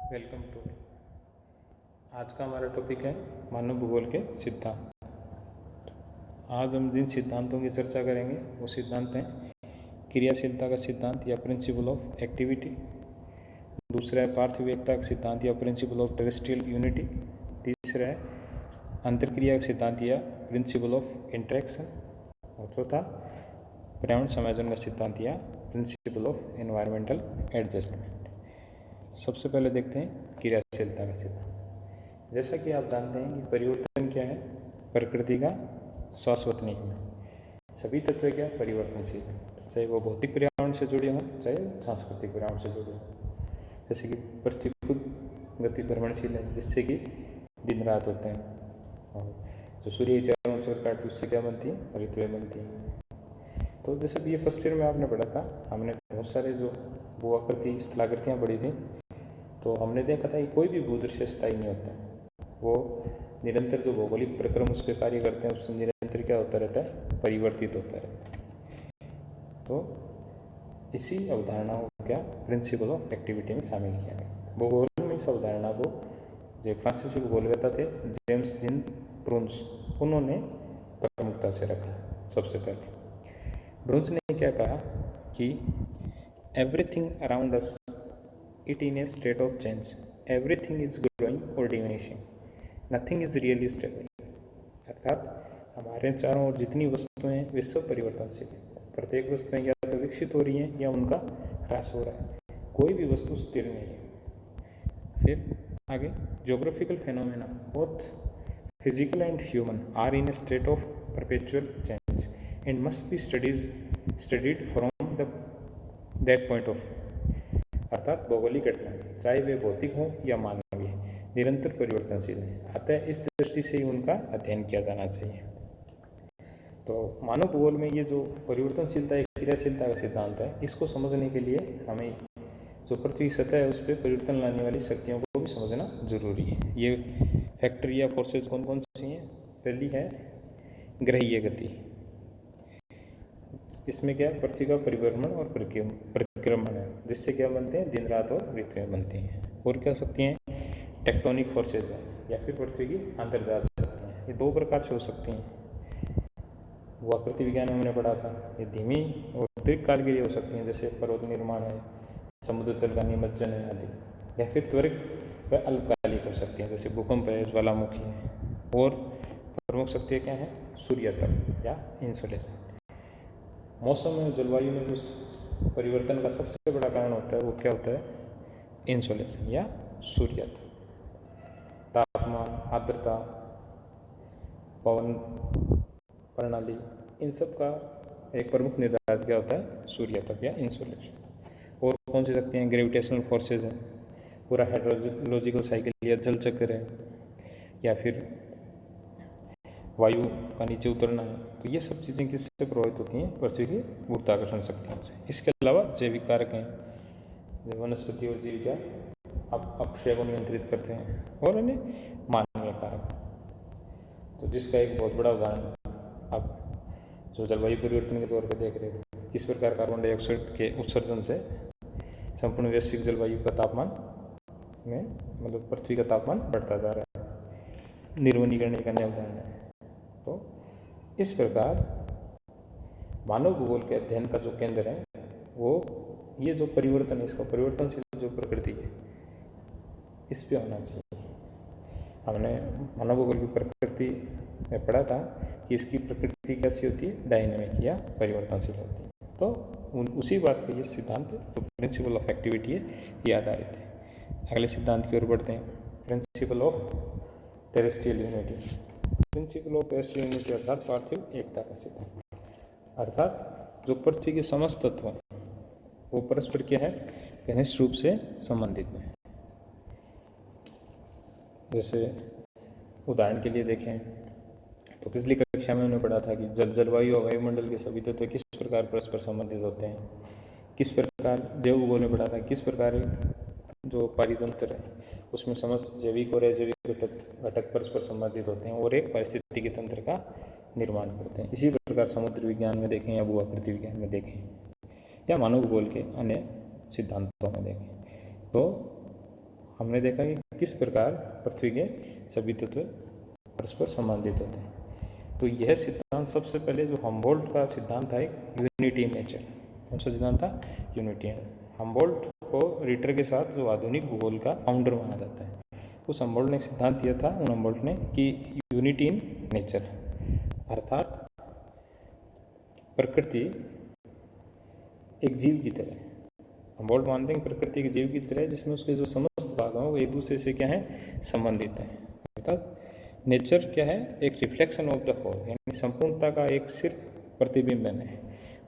Welcome to. आज का हमारा टॉपिक है मानव भूगोल के सिद्धांत। आज हम जिन सिद्धांतों की चर्चा करेंगे वो सिद्धांत हैं क्रियाशीलता का सिद्धांत या प्रिंसिपल ऑफ एक्टिविटी। दूसरा है पार्थिव एकता का सिद्धांत या प्रिंसिपल ऑफ टेरेस्ट्रियल यूनिटी। तीसरा है अंतरक्रिया का सिद्धांत या प्रिंसिपल ऑफ इंटरेक्शन। और चौथा पर्यावरण समायोजन का सिद्धांत या प्रिंसिपल ऑफ एनवायरमेंटल एडजस्टमेंट। सबसे पहले देखते हैं क्रियाशीलता का सिद्धांत। जैसा कि आप जानते हैं कि परिवर्तन क्या है, प्रकृति का शाश्वत नियम है। सभी तत्व क्या परिवर्तनशील है, चाहे वो भौतिक पर्यावरण से जुड़े हों चाहे सांस्कृतिक पर्यावरण से जुड़े हों। जैसे कि पृथ्वी खुद गति भ्रमणशील है, जिससे कि दिन रात होते हैं। और जो सूर्य की चारों ओर काटती उससे क्या बनती है, ऋतुएं बनती हैं। तो जैसे कि ये फर्स्ट ईयर में आपने पढ़ा था, हमने बहुत सारे जो भूआकृति स्थलाकृतियाँ पढ़ी थी, तो हमने देखा था कि कोई भी भूदृश्य स्थायी नहीं होता। वो निरंतर जो भौगोलिक प्रक्रम उस पर कार्य करते हैं उससे निरंतर क्या होता रहता है, परिवर्तित होता रहता है। तो इसी अवधारणा को क्या प्रिंसिपल ऑफ एक्टिविटी में शामिल किया गया। भूगोल में इस अवधारणा को जो फ्रांसीसी भूगोलवेत्ता थे जेम्स जीन ब्रुन्स, उन्होंने प्रमुखता से रखा। सबसे पहले ब्रुन्स ने क्या कहा कि everything around us it in a state of change, everything is growing or diminishing, nothing is really stable। अर्थात हमारे चारों ओर जितनी वस्तुएं वे सब परिवर्तनशील हैं। प्रत्येक वस्तुएं या तो विकसित हो रही हैं या उनका ह्रास हो रहा है, कोई भी वस्तु स्थिर नहीं है। फिर आगे geographical phenomena both physical and human are in a state of perpetual change and must be studied from that point of view. अर्थात भौगोलिक घटनाएं चाहे वे भौतिक हों या मानवीय निरंतर परिवर्तनशील हैं, अतः इस दृष्टि से ही उनका अध्ययन किया जाना चाहिए। तो मानव भूगोल में ये जो परिवर्तनशीलता या क्रियाशीलता का सिद्धांत है, इसको समझने के लिए हमें जो पृथ्वी की सतह है उस पर परिवर्तन लाने वाली शक्तियों को भी समझना जरूरी है। ये फैक्टर या फोर्सेज कौन कौन सी हैं? पहली है ग्रहीय गति। इसमें क्या पृथ्वी का परिभ्रमण और परिक्रमण है, जिससे क्या बनते हैं, दिन रात और ऋतुएं बनती हैं। और क्या सकती हैं, टेक्टोनिक फोर्सेज है या फिर पृथ्वी की अंतर्जात शक्तियाँ हैं। ये दो प्रकार से हो सकती हैं। वो आकृति विज्ञान में हमने पढ़ा था, ये धीमी और दीर्घकाल के लिए हो सकती हैं, जैसे पर्वत निर्माण है, समुद्र तल का निमज्जन है आदि। या फिर त्वरित व अल्पकालिक हो सकती हैं, जैसे भूकंप है, ज्वालामुखी है। और प्रमुख शक्तियाँ क्या हैं, सूर्यतप या इंसोलेशन। मौसम में जलवायु में जो परिवर्तन का सबसे बड़ा कारण होता है वो क्या होता है, इंसोलेशन या सूर्यतप। तापमान, आर्द्रता, पवन प्रणाली, इन सब का एक प्रमुख निर्धारक क्या होता है, सूर्यतप या इंसोलेशन। और कौन सी शक्तियाँ हैं, ग्रेविटेशनल फोर्सेज हैं, पूरा हाइड्रोलॉजिकल साइकिल या जल चक्र है, या फिर वायु का नीचे उतरना है। तो ये सब चीज़ें किससे प्रभावित होती हैं, पृथ्वी की गुरुत्वाकर्षण शक्तियों से। इसके अलावा जैविक कारक हैं, जो वनस्पति और जीविका अपक्षय को नियंत्रित करते हैं, और अन्य मानवीय कारक। तो जिसका एक बहुत बड़ा उदाहरण आप जो जलवायु परिवर्तन के तौर पर देख रहे हो, किस प्रकार कार्बन डाइऑक्साइड के उत्सर्जन से संपूर्ण वैश्विक जलवायु का तापमान में मतलब पृथ्वी का तापमान बढ़ता जा रहा है। निर्वनीकरण एक अन्य उदाहरण है। तो इस प्रकार मानव भूगोल के अध्ययन का जो केंद्र है वो ये जो परिवर्तन है, इसका परिवर्तनशील जो प्रकृति है इस पे होना चाहिए। हमने मानव भूगोल की प्रकृति में पढ़ा था कि इसकी प्रकृति कैसी होती है, डायनेमिक या परिवर्तनशील होती है। तो उसी बात पे ये सिद्धांत जो प्रिंसिपल ऑफ एक्टिविटी है ये आधारित है। अगले सिद्धांत की ओर बढ़ते हैं, principal of terrestrial unity. Principal of terrestrial unity अर्थात पार्थिव एकता का सिद्धांत। अर्थात जो पृथ्वी के समस्त तत्व हैं वो परस्पर क्या है, घनिष्ठ रूप से संबंधित हैं। जैसे उदाहरण के लिए देखें तो पिछली कक्षा में उन्होंने पढ़ा था कि जलवायु और वायुमंडल के सभी तत्व किस प्रकार परस्पर संबंधित होते हैं। किस प्रकार जैव भूगोल में पढ़ा था किस प्रकार जो पारितंत्र है उसमें समस्त जैविक और अजैविक घटक परस्पर संबंधित होते हैं और एक पारिस्थितिकी तंत्र का निर्माण करते हैं। इसी प्रकार समुद्र विज्ञान में देखें या भूआकृति विज्ञान में देखें या मानव भूगोल के अन्य सिद्धांतों में देखें तो हमने देखा कि किस प्रकार पृथ्वी के सभी तत्व परस्पर संबंधित होते हैं। तो यह सिद्धांत सबसे पहले जो हम्बोल्ट का सिद्धांत था, एक यूनिटी इन नेचर। कौन सा सिद्धांत था? यूनिटी। हम्बोल्ट को रिटर के साथ जो आधुनिक भूगोल का फाउंडर माना जाता है, उस हम्बोल्ट ने एक सिद्धांत दिया था, उन हम्बोल्ट ने, कि यूनिटी इन नेचर, अर्थात प्रकृति एक जीव की तरह है। हम्बोल्ट मानते हैं कि प्रकृति एक जीव की तरह है, जिसमें उसके जो समस्त भाग हैं वो एक दूसरे से क्या है? संबंधित हैं। अर्थात नेचर क्या है? एक रिफ्लेक्शन ऑफ द होल, यानी संपूर्णता का एक सिर्फ प्रतिबिंबन है,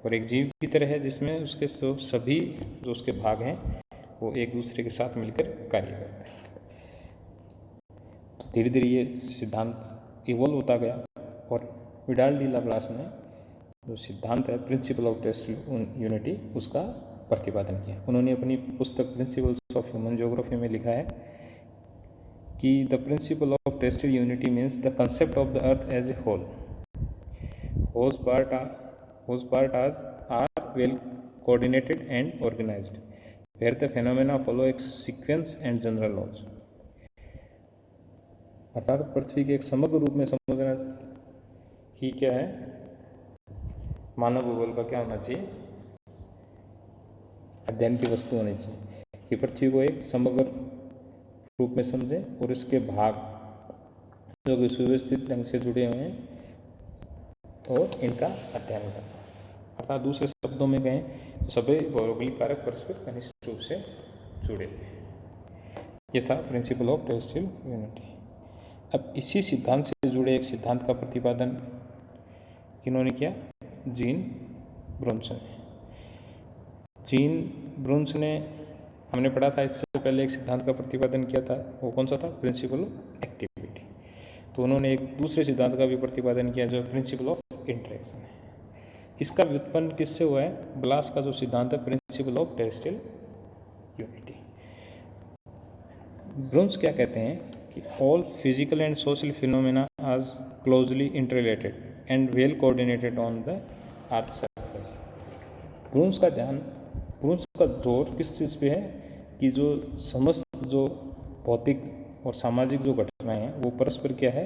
और एक जीव की तरह है जिसमें उसके सभी जो उसके भाग हैं वो एक दूसरे के साथ मिलकर कार्य करते हैं। तो धीरे धीरे ये सिद्धांत इवॉल्व होता गया, और विडाल डी लाप्लास ने जो सिद्धांत है प्रिंसिपल ऑफ टेरेस्ट्रियल यूनिटी, उसका प्रतिपादन किया। उन्होंने अपनी पुस्तक प्रिंसिपल्स ऑफ ह्यूमन ज्योग्राफी में लिखा है कि the principle of terrestrial unity means the concept of the earth as a whole, whose parts are well coordinated and organized, where the phenomena follow a sequence and general laws। अर्थात पृथ्वी के एक समग्र रूप में समझना ही क्या है? मानव भूगोल का क्या होना चाहिए? अध्ययन की वस्तु होनी चाहिए, कि पृथ्वी को एक समग्र रूप में समझें और इसके भाग जो कि सुव्यवस्थित ढंग से जुड़े हुए हैं और इनका अध्ययन करना। अर्थात दूसरे शब्दों में कहें तो सभी भौगोलिक कारक परस्पर घनिष्ठ रूप से जुड़े हुए हैं। ये था प्रिंसिपल ऑफ टेरेस्ट्रियल यूनिटी। अब इसी सिद्धांत से जुड़े एक सिद्धांत का प्रतिपादन किन्होंने किया? जीन ब्रुन्स ने। जीन ब्रुन्स ने, हमने पढ़ा था इससे पहले, एक सिद्धांत का प्रतिपादन किया था, वो कौन सा था? Principle of activity. तो उन्होंने एक दूसरे सिद्धांत का भी प्रतिपादन किया जो प्रिंसिपल ऑफ इंटरेक्शन है। इसका व्युत्पन्न किससे हुआ है? ब्लास का जो सिद्धांत है principle of terrestrial unity. Brunhes क्या कहते हैं कि all physical and social phenomena are closely interrelated and well coordinated on the earth surface. Brunhes का जोर किस चीज़ पे है? कि जो समस्त जो भौतिक और सामाजिक जो घटनाएं हैं वो परस्पर क्या है?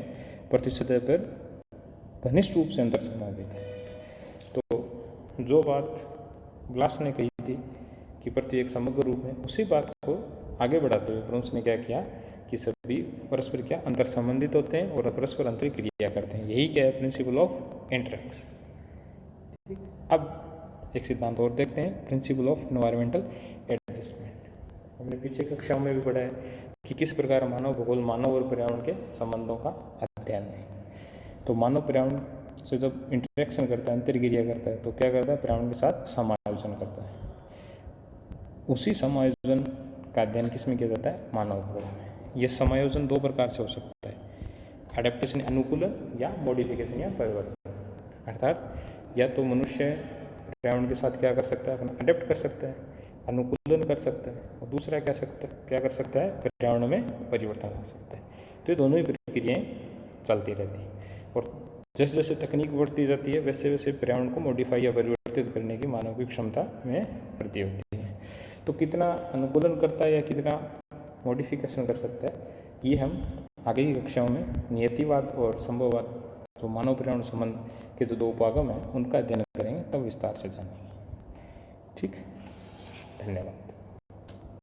पृथ्वी सतह पर घनिष्ठ रूप से अंतर संभावित है। तो जो बात ब्लास ने कही थी कि पृथ्वी एक समग्र रूप में, उसी बात को आगे बढ़ाते हुए ब्रुन्स ने क्या किया कि सभी परस्पर क्या अंतर संबंधित होते हैं और परस्पर अंतर क्रिया करते हैं। यही क्या है? Principle of interaction. अब एक सिद्धांत और देखते हैं, प्रिंसिपल ऑफ एनवायरमेंटल एडजस्टमेंट। हमने पीछे कक्षाओं में भी पढ़ा है कि किस प्रकार मानव भूगोल मानव और पर्यावरण के संबंधों का अध्ययन है। तो मानव पर्यावरण से जब इंटरेक्शन करता है, अंतर्क्रिया करता है, तो क्या करता है? पर्यावरण के साथ समायोजन करता है। उसी समायोजन का अध्ययन किसमें किया जाता है? मानव भूगोल में। यह समायोजन दो प्रकार से हो सकता है, एडेप्टेशन अनुकूलन या मॉडिफिकेशन या परिवर्तन। अर्थात या तो मनुष्य पर्यावरण के साथ क्या कर सकता है? अपना अडेप्ट कर सकता है, अनुकूलन कर सकता है, और दूसरा क्या कर सकता है? पर्यावरण में परिवर्तन ला सकता है। तो ये दोनों ही प्रक्रियाएं चलती रहती हैं, और जैसे जैसे तकनीक बढ़ती जाती है वैसे वैसे पर्यावरण को मॉडिफाई या परिवर्तित करने की मानव की क्षमता में वृद्धि होती है। तो कितना अनुकूलन करता है या कितना मॉडिफिकेशन कर सकता है, ये हम आगे की कक्षाओं में नियतिवाद और संभववाद, जो मानव पर्यावरण संबंध के जो दो उपागम हैं, उनका अध्ययन करेंगे, तब विस्तार से जानेंगे। ठीक, धन्यवाद।